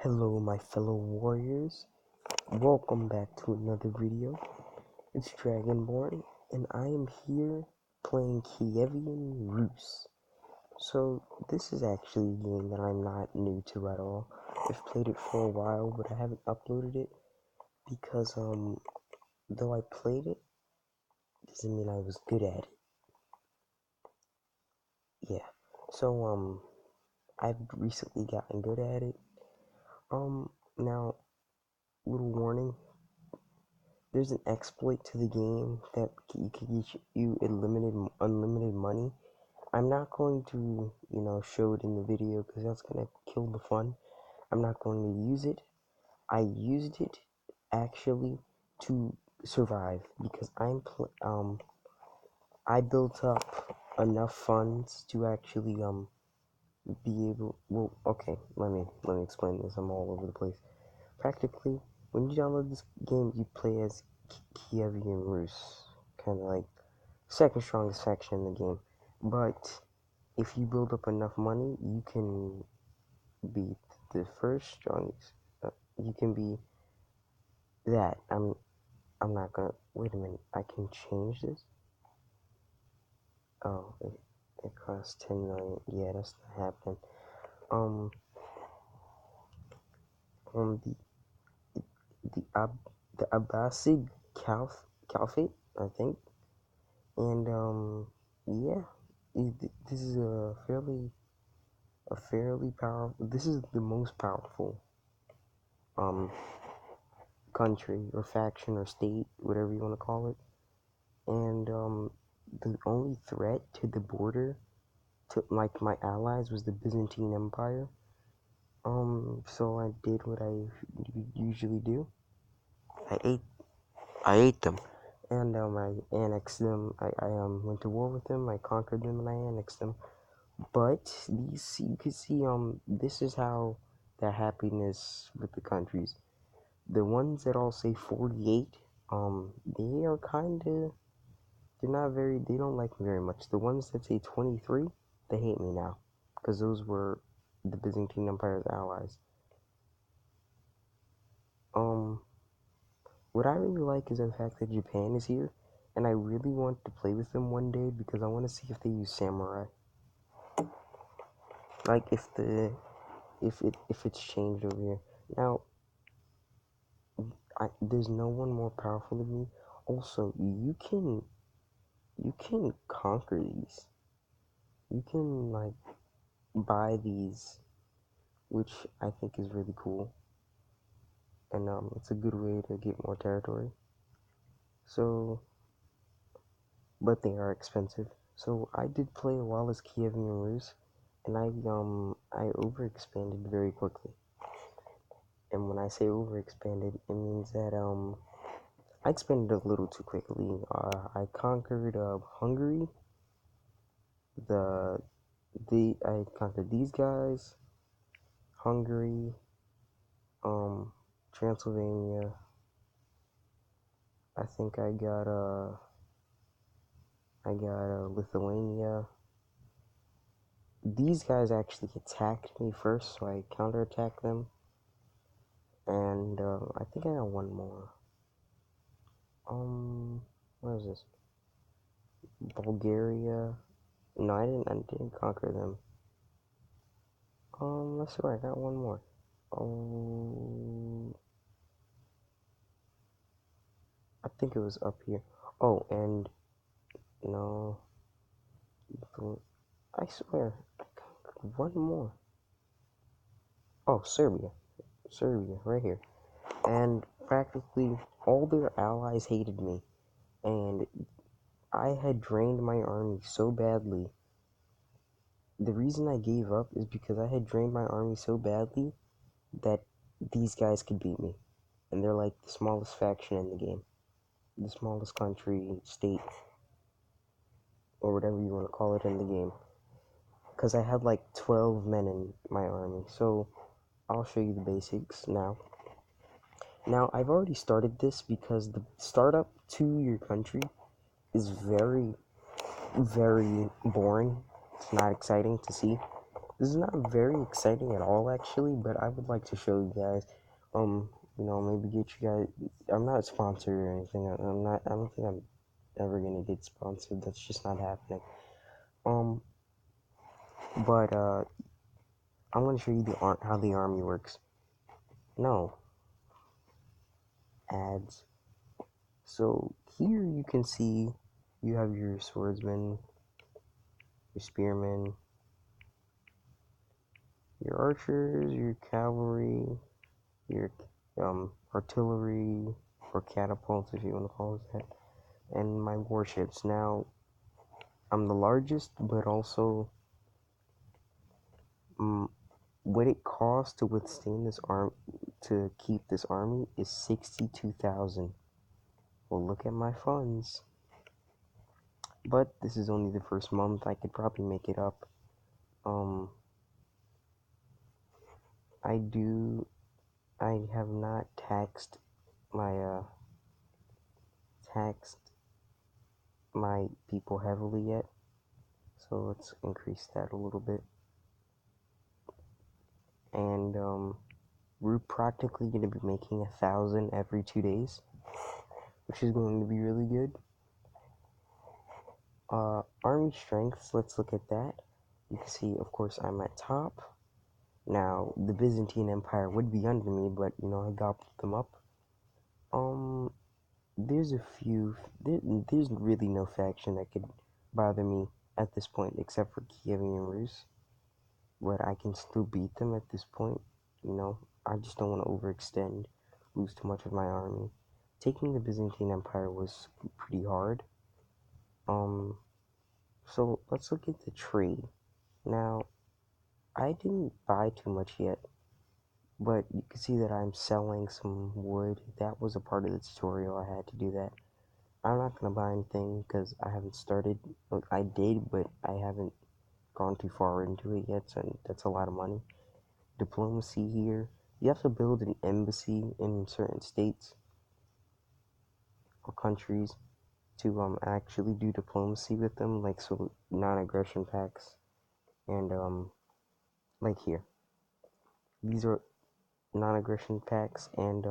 Hello my fellow warriors, welcome back to another video. It's Dragonborn and I am here playing Kievian Rus. So this is actually a game that I'm not new to at all. I've played it for a while but I haven't uploaded it because though I played it doesn't mean I was good at it. Yeah. So I've recently gotten good at it. Now little warning. There's an exploit to the game that you can get you unlimited money. I'm not going to, show it in the video because that's gonna kill the fun. I'm not going to use it. I used it actually to survive because I built up enough funds to actually be able. Well, okay, let me explain this. I'm all over the place. Practically, when you download this game, you play as Kievian Rus, kind of like second strongest faction in the game. But if you build up enough money, you can be the first strongest. You can be that. I'm not gonna wait a minute. I can change this. Oh, it costs 10 million. Yeah, that's not happening. Um, um, the the Ab the Abbasid Caliphate, I think. And yeah, this is a fairly powerful. This is the most powerful um country or faction or state, whatever you want to call it. And the only threat to the border to like my allies was the Byzantine Empire. So I did what I usually do. I ate I ate them. And I annexed them. I went to war with them. I conquered them and I annexed them. But these, you can see, this is how their happiness with the countries. The ones that all say 48, they are kinda, they're not very, they don't like me very much. The ones that say 23, they hate me now. Because those were the Byzantine Empire's allies. What I really like is the fact that Japan is here. And I really want to play with them one day because I want to see if they use samurai. Like if it's changed over here. Now, there's no one more powerful than me. Also, you can conquer these. You can like buy these, which I think is really cool, and it's a good way to get more territory. So, but they are expensive. So I did play a while as Kievian Rus, and I overexpanded very quickly. And when I say overexpanded, it means that I expanded a little too quickly. I conquered Hungary. I conquered these guys, Hungary, Transylvania. I think I got Lithuania. These guys actually attacked me first, so I counterattacked them. And I think I got one more. What is this? Bulgaria. No, I didn't conquer them. Let's see where I got one more. Oh, I think it was up here. Oh, and no, I swear, I conquered one more. Oh, Serbia, right here. And practically all their allies hated me, and I had drained my army so badly. The reason I gave up is because I had drained my army so badly that these guys could beat me, and they're like the smallest faction in the game. The smallest country, state, or whatever you want to call it in the game. Because I had like 12 men in my army. So I'll show you the basics now. Now, I've already started this because the startup to your country is very, very boring. It's not exciting to see. This is not very exciting at all, actually, but I would like to show you guys. Maybe get you guys. I'm not sponsored or anything. I'm not. I don't think I'm ever gonna get sponsored. That's just not happening. Um, but I'm gonna show you how the army works. No ads. So here you can see you have your swordsmen, your spearmen, your archers, your cavalry, your artillery, or catapults if you want to call it that, and my warships. Now, I'm the largest, but also um, what it costs to withstand this to keep this army is 62,000. Well, look at my funds. But this is only the first month. I could probably make it up. Um, I do. I have not taxed my people heavily yet. So let's increase that a little bit. And we're practically going to be making 1,000 every 2 days, which is going to be really good. Army strengths, let's look at that. You can see, of course, I'm at top. Now, the Byzantine Empire would be under me, but, I gobbled them up. There's a few, there's really no faction that could bother me at this point, except for Kievian Rus, but I can still beat them at this point, I just don't want to overextend, lose too much of my army. Taking the Byzantine Empire was pretty hard. So let's look at the trade. Now, I didn't buy too much yet, but you can see that I'm selling some wood. That was a part of the tutorial. I had to do that. I'm not gonna buy anything because I haven't started. Look, I did, but I haven't gone too far into it yet, so that's a lot of money. Diplomacy here. You have to build an embassy in certain states or countries to actually do diplomacy with them, like so non-aggression pacts and like here. These are non-aggression pacts and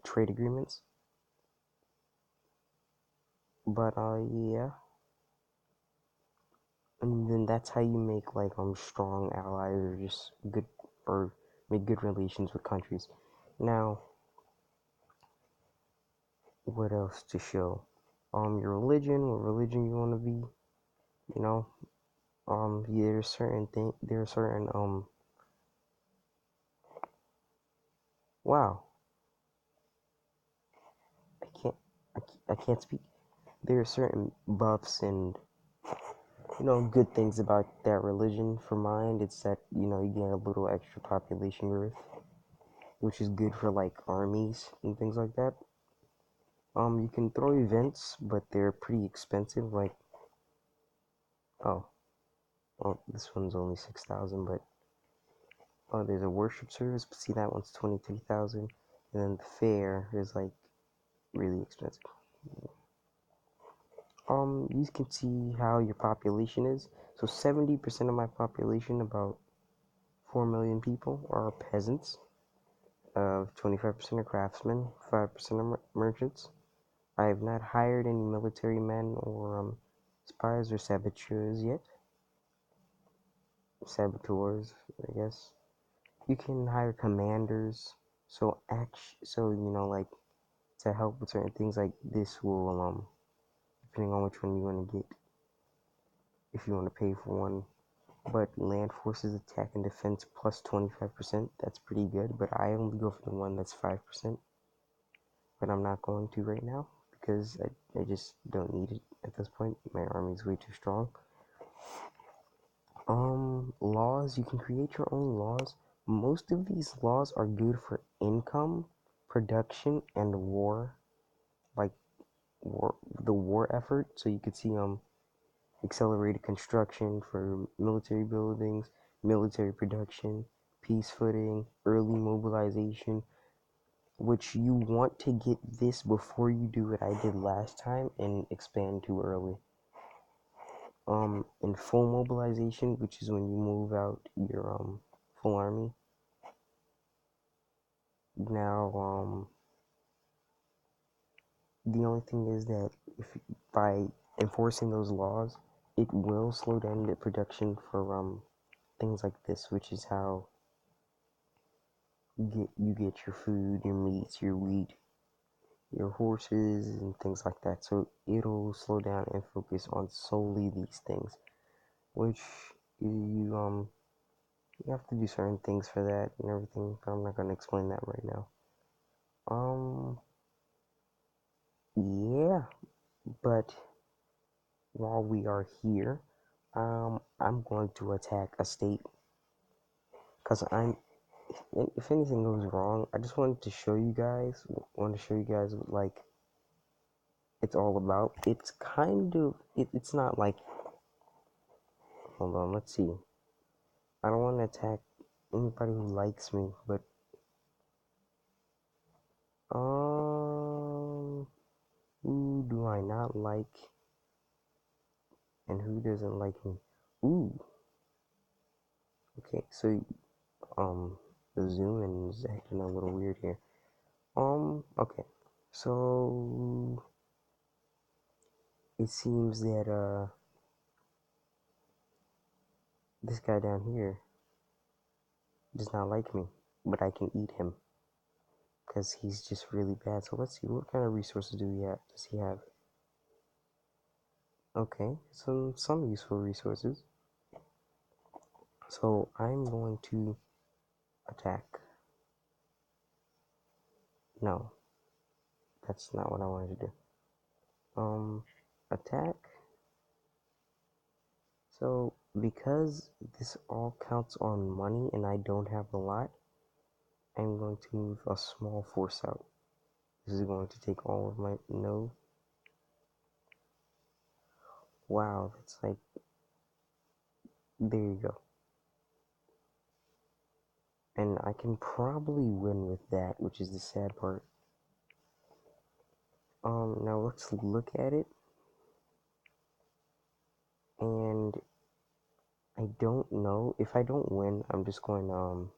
trade agreements. But yeah, and then that's how you make like strong allies or just good or make good relations with countries. Now, what else to show? Your religion, what religion you want to be, you know. There's certain thing. There are certain Wow, I can't. I can't speak. There are certain buffs and good things about that religion. For mine, it's that you get a little extra population growth, which is good for like armies and things like that. You can throw events, but they're pretty expensive. Like, oh, well, this one's only 6,000, but oh, there's a worship service. But see, that one's 23,000, and then the fair is like really expensive. You can see how your population is. So 70% of my population, about 4 million people, are peasants. 25% are craftsmen, 5% are merchants. I have not hired any military men or spies or saboteurs yet. Saboteurs, I guess. You can hire commanders. Like to help with certain things like this will depending on which one you want to get, if you want to pay for one. But land forces attack and defense plus 25%. That's pretty good, but I only go for the one that's 5%. But I'm not going to right now because I just don't need it at this point. My army's way too strong. Laws. You can create your own laws. Most of these laws are good for income, production, and war. Like the war effort. So you could see accelerated construction for military buildings, military production, peace footing, early mobilization, which you want to get this before you do what I did last time and expand too early. in full mobilization, which is when you move out your full army. Now, the only thing is that if by enforcing those laws, it will slow down the production for things like this, which is how you get your food, your meats, your wheat, your horses, and things like that. So it'll slow down and focus on solely these things, which you have to do certain things for that and everything. But I'm not gonna explain that right now. Um, yeah, but while we are here, I'm going to attack a state because if anything goes wrong, I just wanted to show you guys, what, like, it's all about. It's kind of, it's not like, hold on, let's see. I don't want to attack anybody who likes me, but, who do I not like and who doesn't like me? Ooh, okay, so, the zoom in is acting a little weird here. Okay. So it seems that this guy down here does not like me, but I can eat him because he's just really bad. So let's see, what kind of resources does he have? Okay, some useful resources. So I'm going to attack. No, that's not what I wanted to do. Attack. So because this all counts on money and I don't have a lot, I'm going to move a small force out. This is going to take all of my, no. Wow, that's like, there you go. And I can probably win with that, which is the sad part. Now let's look at it. And I don't know. If I don't win, I'm just going to, hold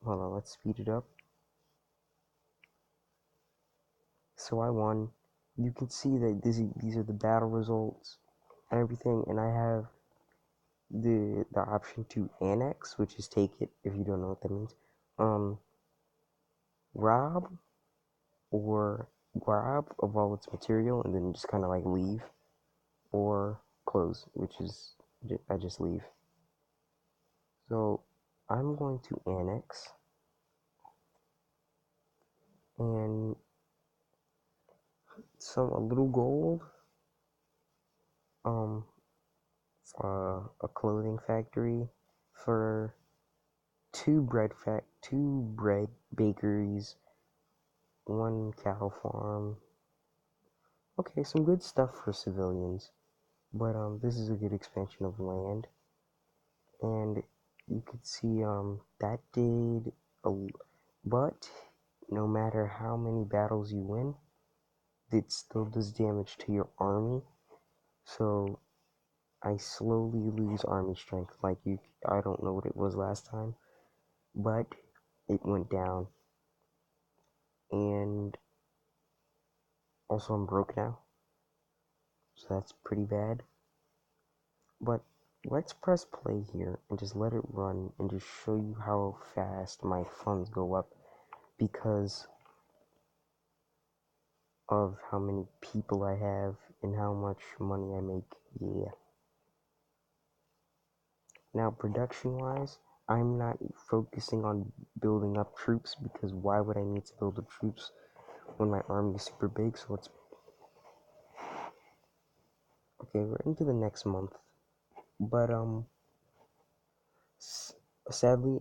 on, let's speed it up. So I won. You can see that these are the battle results and everything, and I have the option to annex, which is take it, if you don't know what that means. Rob or grab of all its material and then just kind of like leave, or close, which is I just leave. So I'm going to annex and a little gold, um, a clothing factory for two bread bakeries, one cattle farm. Okay, some good stuff for civilians, but this is a good expansion of land, and you could see that did a, but no matter how many battles you win, it still does damage to your army. So I slowly lose army strength. Like I don't know what it was last time, but it went down. And also I'm broke now, so that's pretty bad. But let's press play here and just let it run and just show you how fast my funds go up because of how many people I have and how much money I make. Yeah. Now, production wise, I'm not focusing on building up troops because why would I need to build up troops when my army is super big? So let's. Okay, we're into the next month. But, sadly,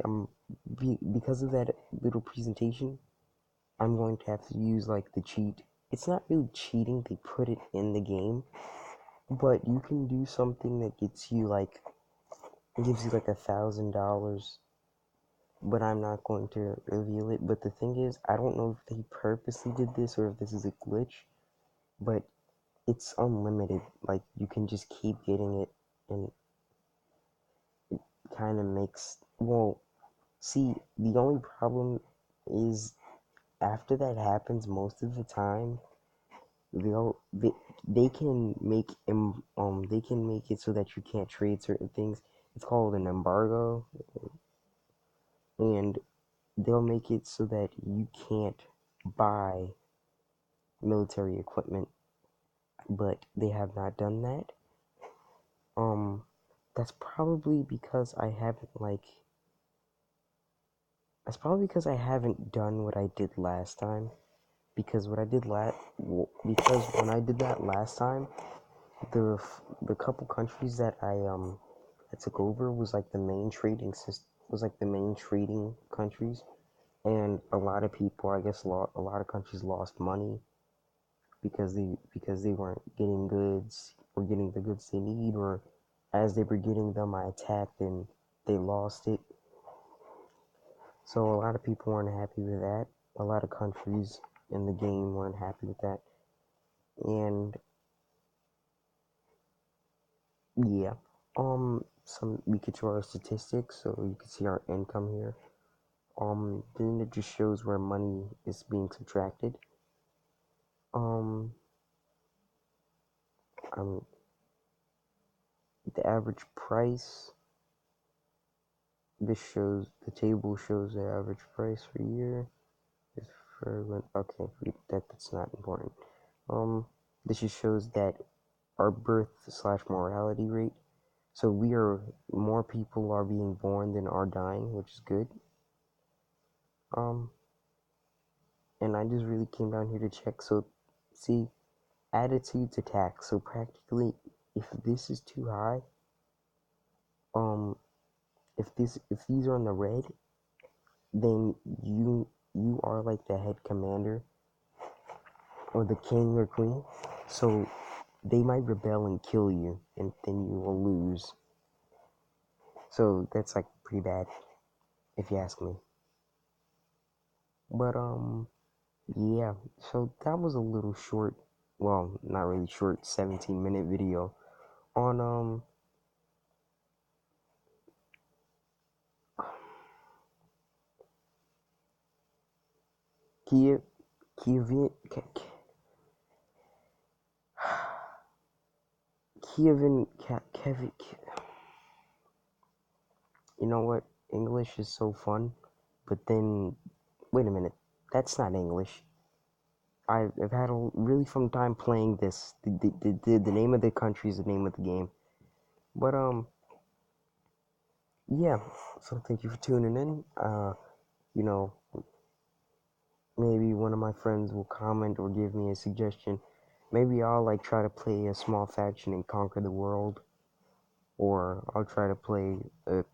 because of that little presentation, I'm going to have to use like the cheat. It's not really cheating, they put it in the game, but you can do something that gives you like $1,000, but I'm not going to reveal it. But the thing is, I don't know if they purposely did this or if this is a glitch, but it's unlimited. Like you can just keep getting it, and it kind of makes well. See, the only problem is after that happens, most of the time they'll they can make they can make it so that you can't trade certain things. It's called an embargo, and they'll make it so that you can't buy military equipment, but they have not done that. Um, that's probably because I haven't like that's probably because I haven't done what I did last time. Because what I did last because when I did that last time, the couple countries that I took over was like the main trading system was like the main trading countries, and a lot of people I guess a lot of countries lost money because they weren't getting goods or getting the goods they need, or as they were getting them I attacked and they lost it. So a lot of people weren't happy with that. A lot of countries in the game weren't happy with that. And yeah. Some we could show our statistics, so you can see our income here. Then it just shows where money is being subtracted. Um, um, the average price. This shows the table shows the average price for year. Is for when okay, that's not important. Um, this just shows that our birth slash mortality rate. So we are more people are being born than are dying, which is good. Um, and I just really came down here to check. So, see, attitudes attack. So practically, if this is too high, um, if these are in the red, then you are like the head commander or the king or queen. So they might rebel and kill you, and then you will lose. So that's like pretty bad, if you ask me. But yeah. So that was a little short. Well, not really short. 17-minute video on Kiev, Kievian, Kievan, Kevin. You know what? English is so fun, but then wait a minute. That's not English. I've had a really fun time playing this. The name of the country is the name of the game. But yeah. So thank you for tuning in. You know, maybe one of my friends will comment or give me a suggestion. Maybe I'll like try to play a small faction and conquer the world, or I'll try to play a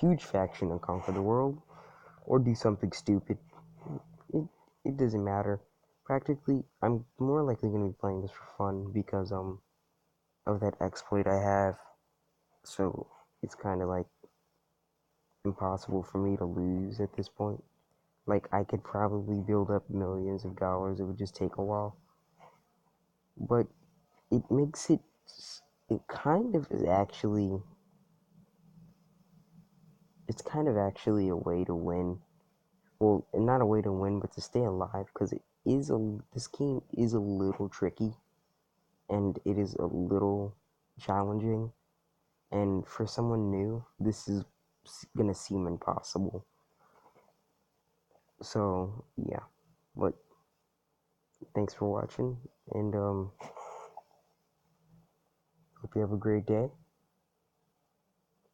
huge faction and conquer the world, or do something stupid. It, it doesn't matter. Practically, I'm more likely going to be playing this for fun because of that exploit I have. So it's kind of like impossible for me to lose at this point. Like I could probably build up millions of dollars. It would just take a while, but it makes it. It kind of is actually. It's kind of actually a way to win. Well, not a way to win, but to stay alive because it is a. This game is a little tricky, and it is a little challenging. And for someone new, this is gonna seem impossible. So yeah, but thanks for watching, and hope you have a great day.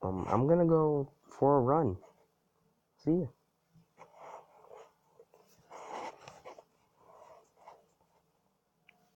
I'm gonna go for a run. See ya.